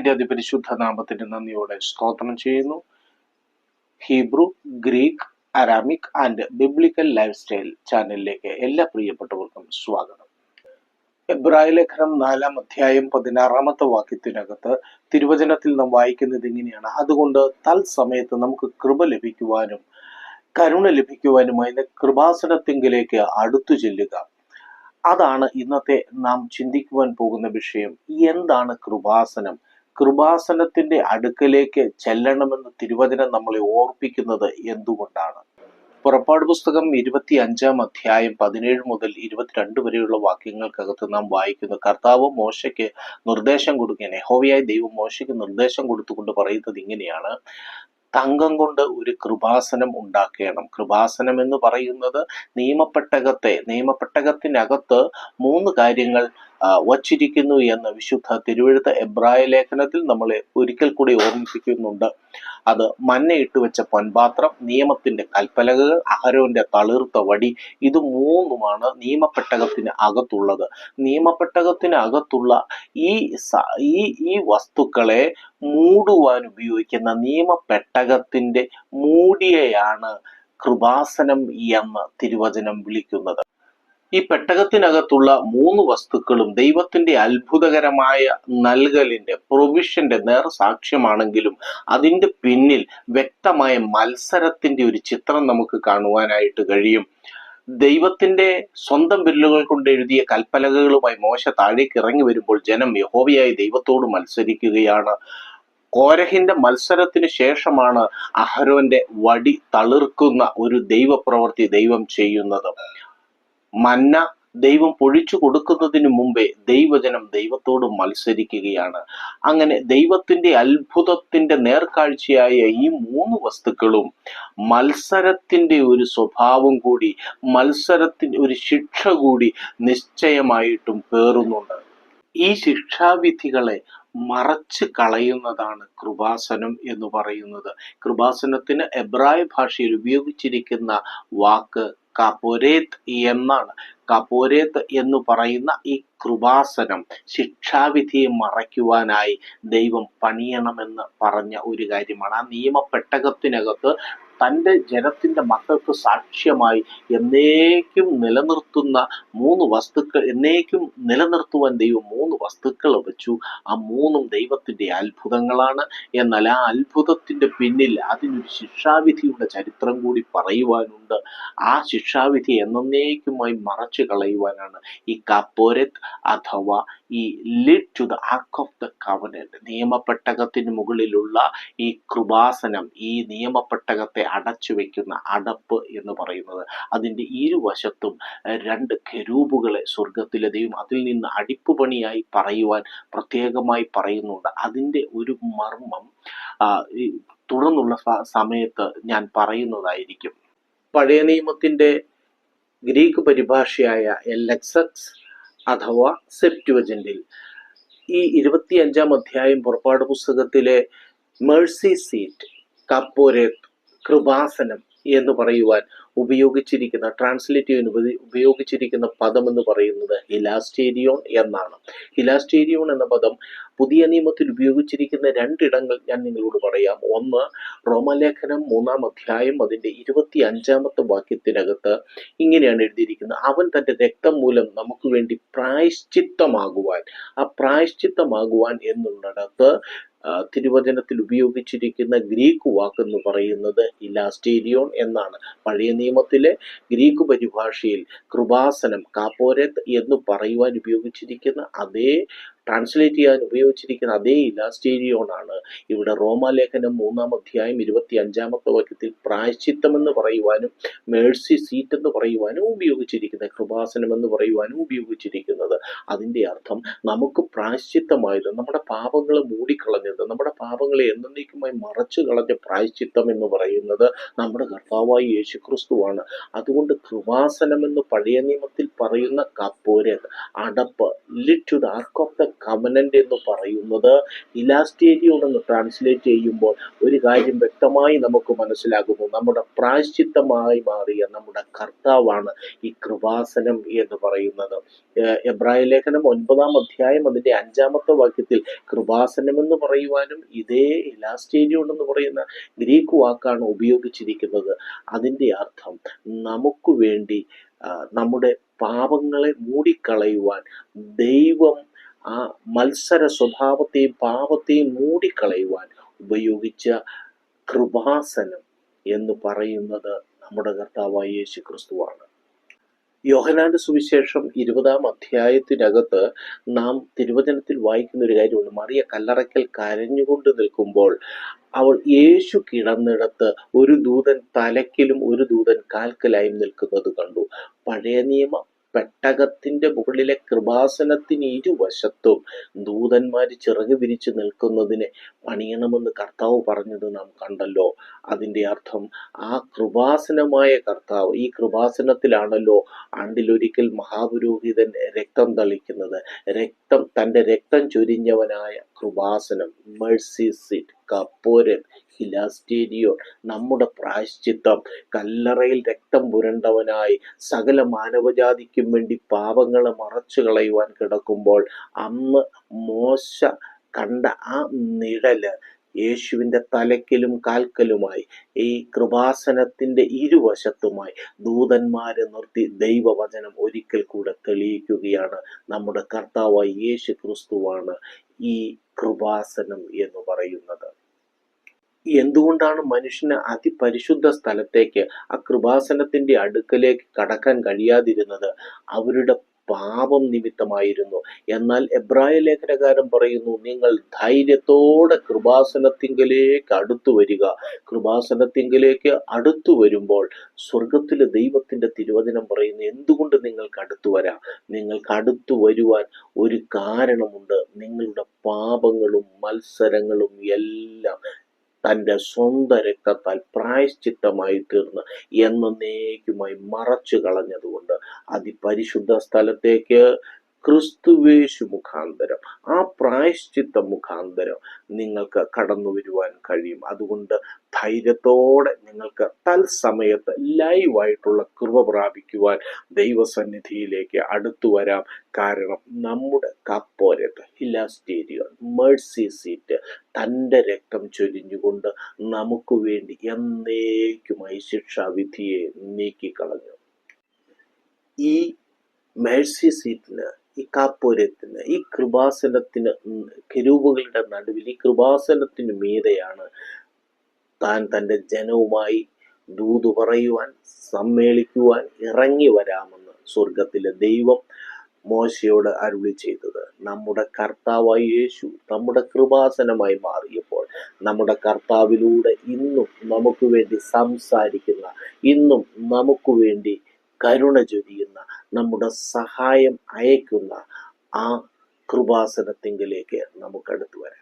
ദൈവത്തിന്റെ അതിപരിശുദ്ധ നാമത്തിന്റെ നന്ദിയോടെ സ്തോത്രം ചെയ്യുന്നു. Hebrew, Greek, Aramaic and biblical life style ചാനലിലേക്ക് എല്ലാ പ്രിയപ്പെട്ടവർക്കും സ്വാഗതം. എബ്രായ ലേഖനം 4-ാം അധ്യായം 16-ാമത്തെ വാക്യത്തിനകത്ത് തിരുവചനത്തിൽ നാം വായിക്കുന്നത് ഇങ്ങനെയാണ്: അതുകൊണ്ട് തൽസമയത്ത് നമുക്ക് കൃപ ലഭിക്കുവാനും കരുണ ലഭിക്കുവാനുമായി കൃപാസനത്തിങ്കിലേക്ക് അടുത്തു ചെല്ലുക. അതാണ് ഇന്നത്തെ നാം ചിന്തിക്കുവാൻ പോകുന്ന വിഷയം. എന്താണ് കൃപാസനം? കൃപാസനത്തിന്റെ അടുക്കലേക്ക് ചെല്ലണമെന്ന് തിരുവചനം നമ്മളെ ഓർപ്പിക്കുന്നത് എന്തുകൊണ്ടാണ്? പുറപ്പാട് പുസ്തകം 25-ാം അധ്യായം 17 മുതൽ 22 വരെയുള്ള വാക്യങ്ങൾക്കകത്ത് നാം വായിക്കുന്നു, കർത്താവ് മോശയ്ക്ക് നിർദ്ദേശം കൊടുക്കുകയാണ്. യഹോവയായ ദൈവം മോശയ്ക്ക് നിർദ്ദേശം കൊടുത്തുകൊണ്ട് പറയുന്നത് ഇങ്ങനെയാണ്: തങ്കം കൊണ്ട് ഒരു കൃപാസനം ഉണ്ടാക്കണം. കൃപാസനം എന്ന് പറയുന്നത് നിയമപ്പെട്ടകത്തിനകത്ത് 3 കാര്യങ്ങൾ വച്ചിരിക്കുന്നു എന്ന് വിശുദ്ധ തിരുവെഴുത്ത് എബ്രായ ലേഖനത്തിൽ നമ്മളെ ഒരിക്കൽ കൂടി ഓർമ്മിപ്പിക്കുന്നുണ്ട്. അത് മന്നയിട്ട് വെച്ച പൊൻപാത്രം, നിയമത്തിന്റെ കൽപ്പലകകൾ, അഹരോന്റെ തളിർത്ത വടി, ഇത് 3ഉമാണ് നിയമപ്പെട്ടകത്തിന് അകത്തുള്ളത്. നിയമപ്പെട്ടകത്തിന് അകത്തുള്ള ഈ വസ്തുക്കളെ മൂടുവാൻ ഉപയോഗിക്കുന്ന നിയമപ്പെട്ടകത്തിന്റെ മൂടിയെയാണ് കൃപാസനം എന്ന് തിരുവചനം വിളിക്കുന്നത്. ഈ പെട്ടകത്തിനകത്തുള്ള 3 വസ്തുക്കളും ദൈവത്തിന്റെ അത്ഭുതകരമായ നൽകലിന്റെ പ്രൊവിഷന്റെ നേർസാക്ഷ്യമാണെങ്കിലും അതിന്റെ പിന്നിൽ വ്യക്തമായ മത്സരത്തിന്റെ ഒരു ചിത്രം നമുക്ക് കാണുവാനായിട്ട് കഴിയും. ദൈവത്തിന്റെ സ്വന്തം വിരലുകൾ കൊണ്ട് എഴുതിയ കൽപ്പലകകളുമായി മോശ താഴേക്ക് ഇറങ്ങി വരുമ്പോൾ ജനം യഹോവയായ ദൈവത്തോട് മത്സരിക്കുകയാണ്. കോരഹിന്റെ മത്സരത്തിന് ശേഷമാണ് അഹരോന്റെ വടി തളിർക്കുന്ന ഒരു ദൈവപ്രവൃത്തി ദൈവം ചെയ്യുന്നത്. മന്ന ദൈവം പൊഴിച്ചു കൊടുക്കുന്നതിന് മുമ്പേ ദൈവജനം ദൈവത്തോട് മത്സരിക്കുകയാണ്. അങ്ങനെ ദൈവത്തിന്റെ അത്ഭുതത്തിന്റെ നേർക്കാഴ്ചയായ ഈ 3 വസ്തുക്കളും മത്സരത്തിന്റെ ഒരു സ്വഭാവം കൂടി, മത്സരത്തിന്റെ ഒരു ശിക്ഷ കൂടി നിശ്ചയമായിട്ടും പേറുന്നുണ്ട്. ഈ ശിക്ഷാവിധികളെ മറച്ചു കളയുന്നതാണ് കൃപാസനം എന്ന് പറയുന്നത്. കൃപാസനത്തിന് എബ്രായ ഭാഷയിൽ ഉപയോഗിച്ചിരിക്കുന്ന വാക്ക് കപോരേത്ത് എന്നാണ്. കപോരേത്ത് എന്ന് പറയുന്ന ഈ കൃപാസനം ശിക്ഷാവിധിയെ മറയ്ക്കുവാനായി ദൈവം പണിയണമെന്ന് പറഞ്ഞ ഒരു കാര്യമാണ്. ആ നിയമപ്പെട്ടകത്തിനകത്ത് തൻ്റെ ജനത്തിന്റെ മക്കൾക്ക് സാക്ഷ്യമായി എന്നേക്കും നിലനിർത്തുന്ന 3 വസ്തുക്കൾ, എന്നേക്കും നിലനിർത്തുവാൻ ദൈവം 3 വസ്തുക്കൾ വെച്ചു. ആ 3ഉം ദൈവത്തിന്റെ അത്ഭുതങ്ങളാണ്. എന്നാൽ ആ അത്ഭുതത്തിന്റെ പിന്നിൽ അതിനൊരു ശിക്ഷാവിധിയുടെ ചരിത്രം കൂടി പറയുവാനുണ്ട്. ആ ശിക്ഷാവിധി എന്നേക്കുമായി മറച്ചു കളയുവാനാണ് ഈ കപോരത്ത് അഥവാ ഈ lid to the ark of the covenant, നിയമപ്പെട്ടകത്തിന് മുകളിലുള്ള ഈ കൃപാസനം, ഈ നിയമപ്പെട്ടകത്തെ അടച്ചു വെക്കുന്ന അടപ്പ് എന്ന് പറയുന്നത്. അതിൻ്റെ ഇരുവശത്തും 2 കെരൂബുകളെ സ്വർഗത്തിലെ ദൈവം അതിൽ നിന്ന് അടിപ്പുപണിയായി പറയുവാൻ പ്രത്യേകമായി പറയുന്നുണ്ട്. അതിൻ്റെ ഒരു മർമ്മം തുടർന്നുള്ള സമയത്ത് ഞാൻ പറയുന്നതായിരിക്കും. പഴയ നിയമത്തിന്റെ ഗ്രീക്ക് പരിഭാഷയായ ലെക്സക്സ് അഥവാ സെപ്റ്റുവജന്റിൽ ഈ 25-ാം അധ്യായം പുറപ്പാട് പുസ്തകത്തിലെ മേഴ്സി സീറ്റ്, കപ്പോരേത്ത്, കൃപാസനം എന്ന് പറയുവാൻ ഉപയോഗിച്ചിരിക്കുന്ന, ട്രാൻസ്ലേറ്റ് ഉപയോഗിച്ചിരിക്കുന്ന പദം എന്ന് പറയുന്നത് ഹിലാസ്റ്റേരിയോൺ എന്നാണ്. ഹിലാസ്റ്റേരിയോൺ എന്ന പദം പുതിയ നിയമത്തിൽ ഉപയോഗിച്ചിരിക്കുന്ന 2 ഇടങ്ങൾ ഞാൻ നിങ്ങളോട് പറയാം. ഒന്ന്, റോമാലേഖനം 3-ാം അധ്യായം അതിൻ്റെ 25-ാമത്തെ വാക്യത്തിനകത്ത് ഇങ്ങനെയാണ് എഴുതിയിരിക്കുന്നത്: അവൻ തൻ്റെ രക്തം മൂലം നമുക്ക് വേണ്ടി പ്രായശ്ചിത്തമാകുവാൻ. ആ പ്രായശ്ചിത്തമാകുവാൻ എന്നുള്ളിടത്ത് തിരുവചനത്തിൽ ഉപയോഗിച്ചിരിക്കുന്ന ഗ്രീക്ക് വാക്കെന്ന് പറയുന്നത് ഇലാസ്റ്റേരിയോൺ എന്നാണ്. പഴയ നിയമത്തിലെ ഗ്രീക്ക് പരിഭാഷയിൽ കൃപാസനം, കാപ്പോരത്ത് എന്ന് പറയുവാൻ ഉപയോഗിച്ചിരിക്കുന്ന അതേ, ട്രാൻസ്ലേറ്റ് ചെയ്യാൻ ഉപയോഗിച്ചിരിക്കുന്ന അതേ ഇലാസ്റ്റേരിയോൺ ആണ് ഇവിടെ റോമാലേഖനം 3-ാം അധ്യായം 25-ാമത്തെ വാക്യത്തിൽ പ്രായശ്ചിത്തം എന്ന് പറയുവാനും മേഴ്സി സീറ്റ് എന്ന് പറയുവാനും ഉപയോഗിച്ചിരിക്കുന്നത്, കൃപാസനം എന്ന് പറയുവാനും ഉപയോഗിച്ചിരിക്കുന്നത്. അതിൻ്റെ അർത്ഥം നമുക്ക് പ്രായശ്ചിത്തമായത്, നമ്മുടെ പാപങ്ങളെ മൂടിക്കളഞ്ഞത്, നമ്മുടെ പാപങ്ങളെ എന്നേക്കുമായി മറച്ചു കളഞ്ഞ പ്രായശ്ചിത്തം എന്ന് പറയുന്നത് നമ്മുടെ കർത്താവായ യേശുക്രിസ്തുവാണ്. അതുകൊണ്ട് കൃപാസനം എന്ന് പഴയ നിയമത്തിൽ പറയുന്ന കപ്പോരത്ത്, അടപ്പ്, lid to the ark of the covenant എന്ന് പറയുന്നത് ഇലാസ്റ്റേരിയോൺ എന്ന് ട്രാൻസ്ലേറ്റ് ചെയ്യുമ്പോൾ ഒരു കാര്യം വ്യക്തമായി നമുക്ക് മനസ്സിലാകുന്നു. നമ്മുടെ പ്രായശ്ചിത്തമായി മാറിയ നമ്മുടെ കർത്താവാണ് ഈ കൃപാസനം എന്ന് പറയുന്നത്. എബ്രായ ലേഖനം 9-ാം അധ്യായം അതിൻ്റെ 5-ാമത്തെ വാക്യത്തിൽ കൃപാസനം എന്ന് പറയുവാനും ഇതേ ഇലാസ്റ്റേരിയോൺ എന്ന് പറയുന്ന ഗ്രീക്ക് വാക്കാണ് ഉപയോഗിച്ചിരിക്കുന്നത്. അതിൻ്റെ അർത്ഥം നമുക്ക് വേണ്ടി നമ്മുടെ പാപങ്ങളെ മൂടിക്കളയുവാൻ ദൈവം ആ മത്സര സ്വഭാവത്തെയും പാപത്തെയും മൂടിക്കളയുവാൻ ഉപയോഗിച്ച കൃപാസനം എന്ന് പറയുന്നത് നമ്മുടെ കർത്താവായ യേശു ക്രിസ്തുവാണ്. യോഹന്നാന്റെ സുവിശേഷം 20-ാം അധ്യായത്തിനകത്ത് നാം തിരുവചനത്തിൽ വായിക്കുന്ന ഒരു കാര്യമുണ്ട്. മറിയ കല്ലറയ്ക്കൽ കരഞ്ഞുകൊണ്ട് നിൽക്കുമ്പോൾ അവൾ യേശു കിടന്നിടത്ത് ഒരു ദൂതൻ തലയ്ക്കലും ഒരു ദൂതൻ കാൽക്കലായും നിൽക്കുന്നത് കണ്ടു. പഴയ നിയമ പെട്ടകത്തിന്റെ മുകളിലെ കൃപാസനത്തിന് ഇരുവശത്തും ദൂതന്മാര് ചിറക് വിരിച്ചു നിൽക്കുന്നതിനെ പണിയണമെന്ന് കർത്താവ് പറഞ്ഞത് നാം കണ്ടല്ലോ. അതിൻ്റെ അർത്ഥം ആ കൃപാസനമായ കർത്താവ്, ഈ കൃപാസനത്തിലാണല്ലോ ആണ്ടിലൊരിക്കൽ മഹാപുരോഹിതൻ രക്തം തളിക്കുന്നത്. തൻ്റെ രക്തം ചൊരിഞ്ഞവനായ കൃപാസനം, മെഴ്സി സീറ്റ്, കപ്പോരൻ, ഹിലാസ്റ്റേരിയോൺ, നമ്മുടെ പ്രായശ്ചിത്തം, കല്ലറയിൽ രക്തം പുരണ്ടവനായി സകല മാനവജാതിക്കും വേണ്ടി പാപങ്ങളെ മറച്ചു കളയുവാൻ കിടക്കുമ്പോൾ അന്ന് മോശ കണ്ട ആ നിഴല് യേശുവിൻ്റെ തലയ്ക്കലും കാൽക്കലുമായി ഈ കൃപാസനത്തിൻ്റെ ഇരുവശത്തുമായി ദൂതന്മാരെ നിർത്തി ദൈവവചനം ഒരിക്കൽ കൂടെ തെളിയിക്കുകയാണ്. നമ്മുടെ കർത്താവായ യേശു ക്രിസ്തുവാണ് ഈ കൃപാസനം എന്ന് പറയുന്നത്. എന്തുകൊണ്ടാണ് മനുഷ്യന് അതിപരിശുദ്ധ സ്ഥലത്തേക്ക്, ആ കൃപാസനത്തിന്റെ അടുക്കലേക്ക് കടക്കാൻ കഴിയാതിരുന്നത്? അവരുടെ പാപം നിമിത്തമായിരുന്നു. എന്നാൽ എബ്രായ ലേഖനകാരൻ പറയുന്നു, നിങ്ങൾ ധൈര്യത്തോടെ കൃപാസനത്തിങ്കലേക്ക് അടുത്തു വരിക. കൃപാസനത്തിങ്കലേക്ക് അടുത്തു വരുമ്പോൾ സ്വർഗത്തിലെ ദൈവത്തിന്റെ തിരുവചനം പറയുന്നു, എന്തുകൊണ്ട് നിങ്ങൾക്ക് അടുത്തു വരാം? നിങ്ങൾക്ക് അടുത്തു വരുവാൻ ഒരു കാരണമുണ്ട്. നിങ്ങളുടെ പാപങ്ങളും മത്സരങ്ങളും എല്ലാം തൻ്റെ സ്വന്തം രക്തത്താൽ പ്രായശ്ചിത്തമായി തീർന്ന് എന്നേക്കുമായി മറച്ചു കളഞ്ഞതുകൊണ്ട് അതിപരിശുദ്ധ സ്ഥലത്തേക്ക് ക്രിസ്തുവേശു മുഖാന്തരം, ആ പ്രായശ്ചിത്ത മുഖാന്തരം നിങ്ങൾക്ക് കടന്നു വരുവാൻ കഴിയും. അതുകൊണ്ട് ധൈര്യത്തോടെ നിങ്ങൾക്ക് തത്സമയത്ത് ലൈവായിട്ടുള്ള കൃപ പ്രാപിക്കുവാൻ ദൈവസന്നിധിയിലേക്ക് അടുത്തു വരാം. കാരണം നമ്മുടെ കപ്പോരത്ത്, ഹിലാസ്റ്റേരിയോൺ, മെഴ്സി സീറ്റ് തൻ്റെ രക്തം ചൊരിഞ്ഞുകൊണ്ട് നമുക്ക് വേണ്ടി എന്നേക്കുമായി ശിക്ഷാവിധിയെ നീക്കിക്കളഞ്ഞു. ഈ മെഴ്സി സീറ്റിന്, ഈ കാപ്പോരത്തിന്, ഈ കൃപാസനത്തിന്, കെരൂബുകളുടെ നടുവിൽ ഈ കൃപാസനത്തിന് മീതെയാണ് താൻ തൻ്റെ ജനവുമായി ദൂതു പറയുവാൻ, സമ്മേളിക്കുവാൻ ഇറങ്ങി വരാമെന്ന് സ്വർഗത്തിലെ ദൈവം മോശയോട് അരുളി ചെയ്തത്. നമ്മുടെ കർത്താവായ യേശു നമ്മുടെ കൃപാസനമായി മാറിയപ്പോൾ നമ്മുടെ കർത്താവിലൂടെ ഇന്നും നമുക്ക് വേണ്ടി സംസാരിക്കുന്ന, ഇന്നും നമുക്ക് വേണ്ടി കരുണ ചൊരിയുന്ന, നമ്മുടെ സഹായം അയക്കുന്ന ആ കൃപാസനത്തിങ്കിലേക്ക് നമുക്ക് അടുത്തു വരാം.